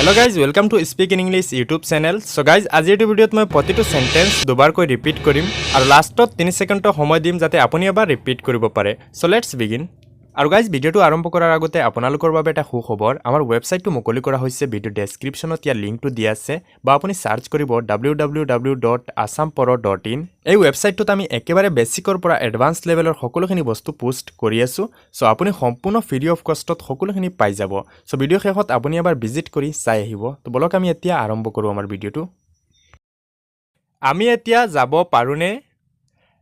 Hello guys, welcome to Speak in English YouTube channel. So guys, আজিৰ ভিডিঅ'ত মই প্ৰতিটো সেন্টেন্স দুবাৰকৈ ৰিপিট কৰিম আৰু লাষ্টত 3 সেকেন্ডৰ সময় দিম যাতে আপুনি এবাৰ ৰিপিট কৰিব পাৰে। So let's begin. আৰু গাইজ ভিডিঅ'টো আৰম্ভ কৰাৰ আগতে আপোনালোকৰ বাবে এটা সুখবৰ আমাৰ ৱেবছাইটটো মুকলি কৰা হৈছে ভিডিঅ' ডেছক্ৰিপশ্যনত ইয়াৰ লিংকটো দিয়া আছে বা আপুনি সাৰ্চ কৰিব www.assamporo.in এই ৱেবছাইটটোত আমি একেবাৰে বেসিকৰ পৰা এডভান্স লেভেলৰ সকলোখিনি বস্তু পোষ্ট কৰি আছো সো আপুনি সম্পূৰ্ণ ফ্ৰী অফ কষ্টত সকলোখিনি পাই যাব সো ভিডিঅ' শেষত আপুনি এবাৰ ভিজিট কৰি চাই আহিব তো বলক আমি এতিয়া আৰম্ভ কৰো আমাৰ ভিডিঅ'টো আমি এতিয়া যাব পাৰোনে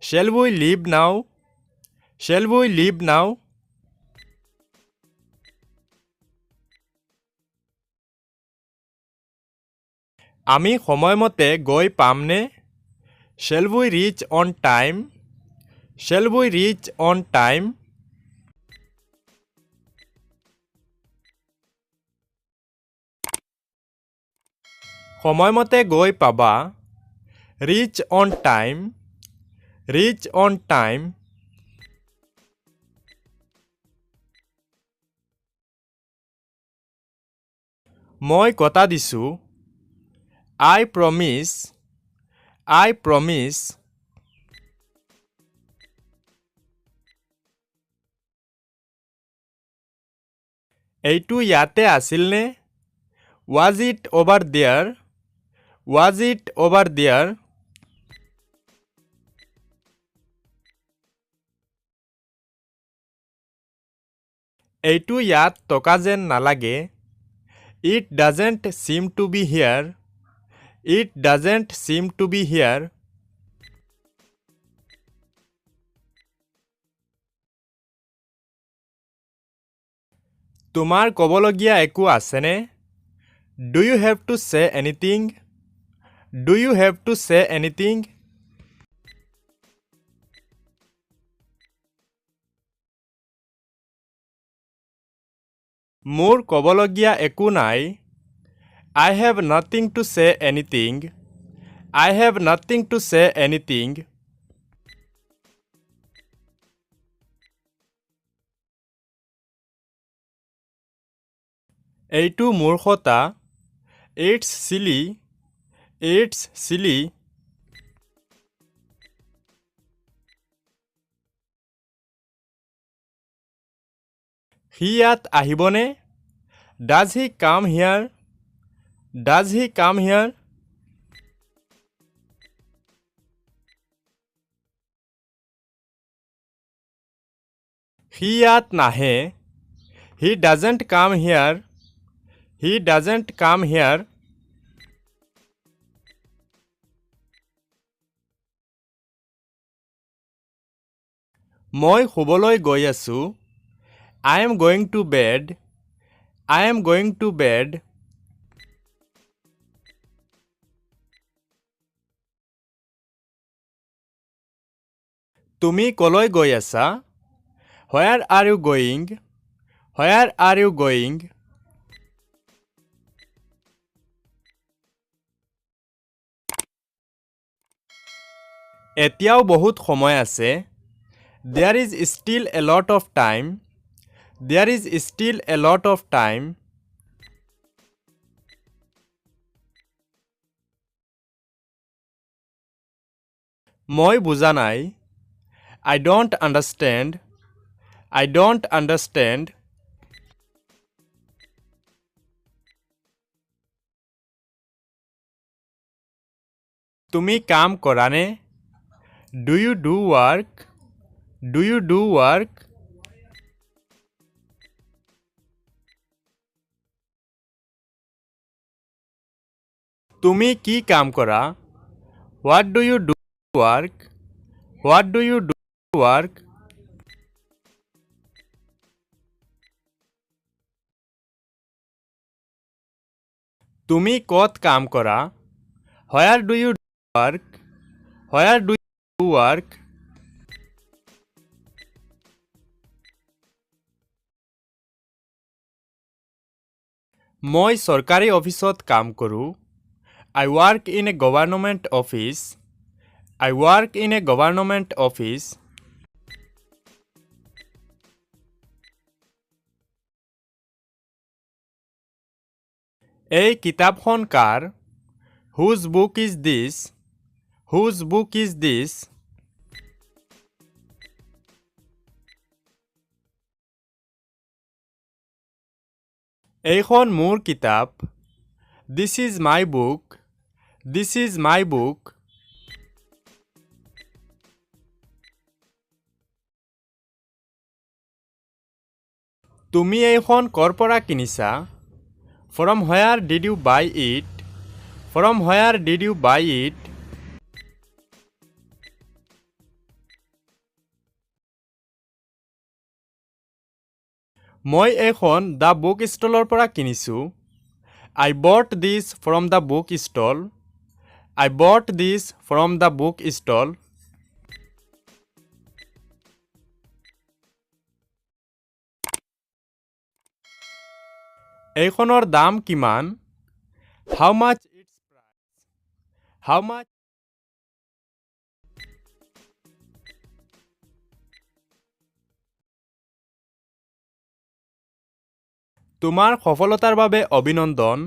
Shall we leave now Shall we leave now আমি সময়মতে গৈ পামনে Shall we reach on time Shall we reach on time সময়মতে গৈ পাবা Reach on time Reach on time মই কথা দিছো I promise এইটো ইয়াতে আছিলনে Was it over there Was it over there এইটো ইয়াত টকা যেন নালাগে It doesn't seem to be here It doesn't seem to be here তোমাৰ ক'বলগীয়া একো আছেনে Do you have to say anything Do you have to say anything মোৰ ক'বলগীয়া একো নাই I have nothing to say anything I have nothing to say anything এইটো মূৰ্খতা It's silly It's silly সি ইয়াত আহিবনে Does he come here Does he come here সি ইয়াত নাহে He doesn't come here He doesn't come here মই শুবলৈ গৈ আছো I am going to bed I am going to bed তুমি কলৈ গৈ আছা Where are you going Where are you going এতিয়াও বহুত সময় আছে There is still a lot of time There is still a lot of time মই বুজা নাই I don't understand I don't understand তুমি কাম কৰানে Do you do work Do you do work তুমি কি কাম কৰা What do you do work What do you do work তুমি ক'ত কাম কৰা Where do you do work Where do you do work মই চৰকাৰী অফিসত কাম কৰোঁ I work in a government office I work in a government office এই কিতাপখন কাৰ? Whose book is this? Whose book is this? এইখন মোৰ কিতাপ। This is my book. This is my book. তুমি এইখন ক'ৰ পৰা কিনিছা? From where did you buy it? From where did you buy it? মই এইখন দ্য বুক ষ্টলৰ পৰা কিনিছোঁ। I bought this from the book stall. I bought this from the book stall. এইখনৰ দাম কিমান? How much its price? How much? তোমাৰ সফলতাৰ বাবে অভিনন্দন।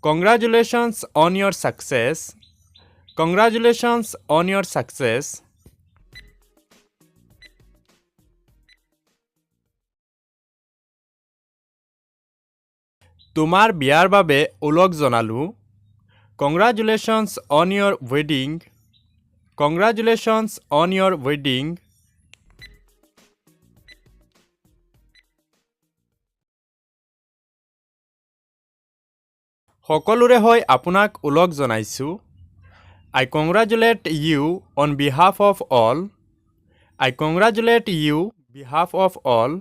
Congratulations on your success. Congratulations on your success. তোমাৰ বিয়াৰ বাবে ওলগ জনালো। Congratulations on your wedding. Congratulations on your wedding. সকলোৰে হৈ আপোনাক ওলগ জনাইছোঁ। I congratulate you on behalf of all. I congratulate you behalf of all.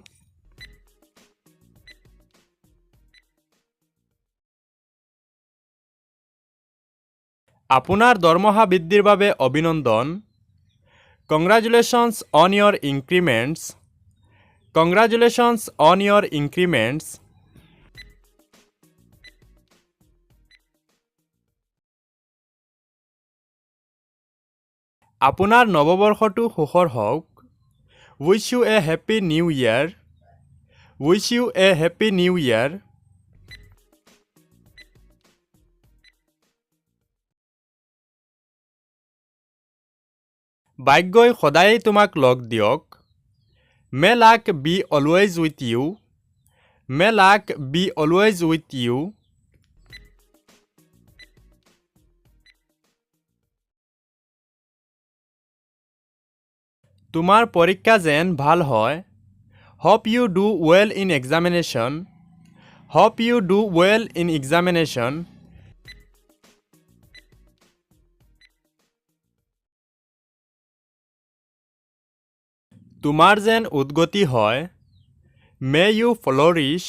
আপোনাৰ দৰমহা বৃদ্ধিৰ বাবে অভিনন্দন। Congratulations on your increments. Congratulations on your increments. আপোনাৰ নৱবৰ্ষটো সুখৰ হওক। Wish you a happy new year. Wish you a happy new year. ভাগ্যই সদায়েই তোমাক লগ দিয়ক। May luck be always with you. May luck be always with you. তোমাৰ পৰীক্ষা যেন ভাল হয়। Hope you do well in examination. Hope you do well in examination. তোমাৰ যেন উদ্গতি হয়। May you flourish.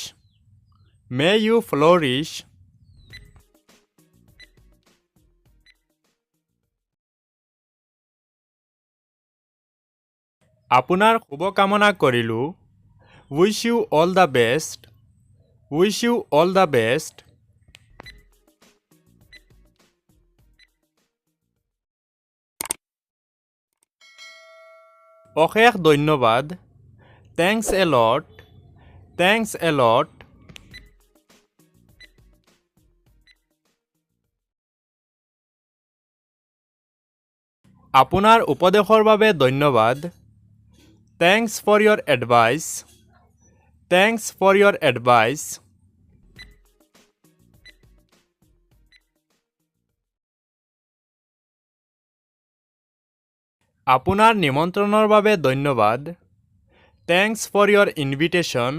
May you flourish. আপোনাৰ শুভকামনা কৰিলোঁ। Wish you all the best. Wish you all the best. অশেষ ধন্যবাদ। Thanks a lot. Thanks a lot. আপোনাৰ উপদেশৰ বাবে ধন্যবাদ। Thanks for your advice. Thanks for your advice. আপোনাৰ নিমন্ত্ৰণৰ বাবে ধন্যবাদ। Thanks for your invitation.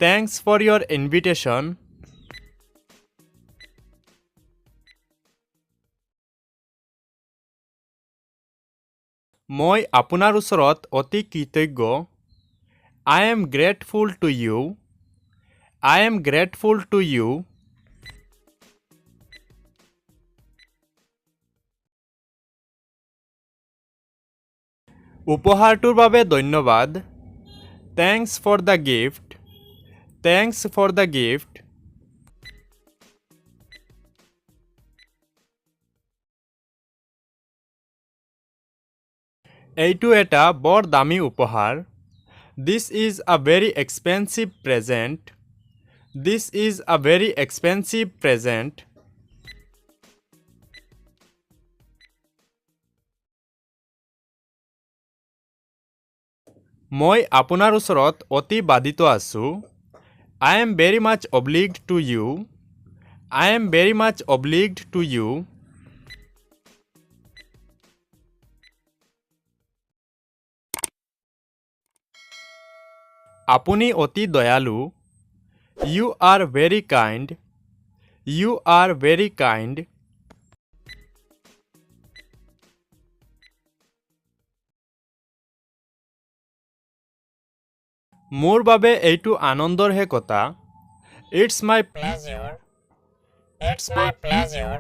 Thanks for your invitation. মই আপোনাৰ ওচৰত অতি কৃতজ্ঞ। I am grateful to you. I am grateful to you. উপহাৰটোৰ বাবে ধন্যবাদ। Thanks for the gift. Thanks for the gift. এইটো এটা বৰ দামী উপহাৰ। This is a very expensive present. This is a very expensive present. মই আপোনাৰ ওচৰত অতি বাধিত আছো। I am very much obliged to you. I am very much obliged to you. আপুনি অতি দয়ালু। You are very kind. You are very kind. মোৰ বাবে এইটো আনন্দৰ হে কথা। It's my pleasure. It's my pleasure.